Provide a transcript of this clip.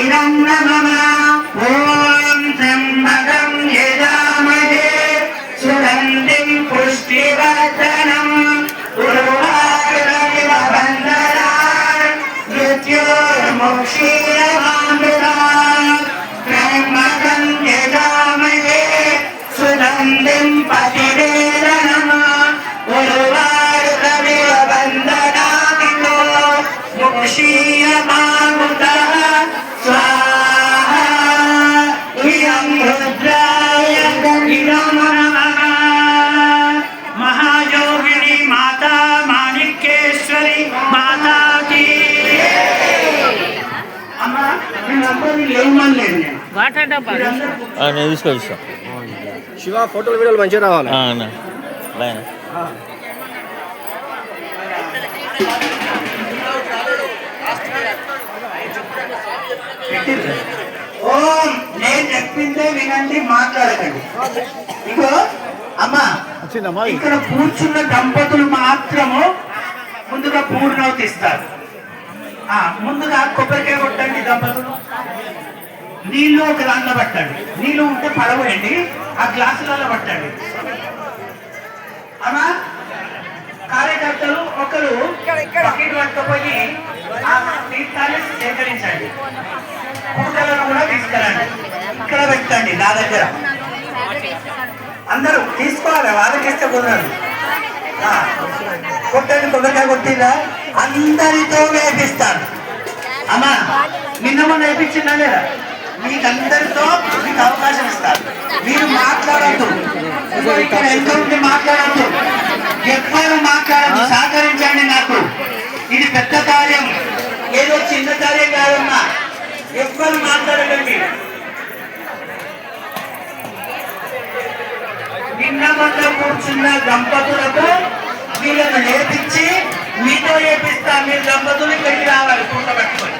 इदं नमः ॐ त्र्यम्बकं यजामहे सुगन्धिं पुष्टिवर्धनम् उर्वारुकमिव बन्धनान् मृत्योर्मुक्षीयमामृतात् त्र्यम्बकं यजामहे सुगन्धिं पतिवेदनम् उर्वारुकमिव बन्धनान् मुक्षीयमामृतात् स्वाहा इदं रुद्राय इदं नमः। महायोगिनी माता माणिक्येश्वरी माता की अम्मा నంబర్ లేవమనలేదు నేను వాటర్ డబ్బా నేను తీసుకొస్తా. శివ ఫోటోలు వీడియోలు మంచిగా రావాలి. ఓం నేను చెప్పిందే వినండి, మాట్లాడకండి. ఇగో అమ్మా, ఇక్కడ కూర్చున్న దంపతులు మాత్రము ముందుగా పూర్ణావతి ఇస్తారు. ముందుగా కొబ్బరికాయ కొట్టండి దంపతులు. నీళ్లు ఒక దాంట్లో పట్టండి. నీళ్లు ఉంటే పడవేయండి, ఆ గ్లాసులలో పట్టండి. అమ్మా, కార్యకర్తలు ఒకరు బకెట్ పట్టుకుపోయి ఆ తీర్థాన్ని సేకరించండి. పూటలను కూడా తీసుకురండి, ఇక్కడ పెట్టండి. నా దగ్గర అందరూ తీసుకోవాలి, వాళ్ళకి ఇస్తే కుదరదు. కొట్టండి, కొబ్బరికాయ కొట్టిందా అందరితో వేపిస్తాను. అమ్మా, నిన్న మొన్న వేపించిందా లేదా? మీకందరితో మీకు అవకాశం ఇస్తారు. మీరు మాట్లాడద్దు, ఇక్కడ ఎంత ఉంటే మాట్లాడద్దు, ఎవ్వరు మాట్లాడద్దు. సహకరించండి నాకు. ఇది పెద్ద కార్యం, ఏదో చిన్న కార్యం కాదమ్మా. ఎవ్వరు మాట్లాడకండి. నిన్న మొన్న కూర్చున్న దంపతులకు వీళ్ళను నేర్పించి మీతో వేపిస్తా. మీరు దంపతులు ఇక్కడికి రావాలి, పూట పట్టుకొని.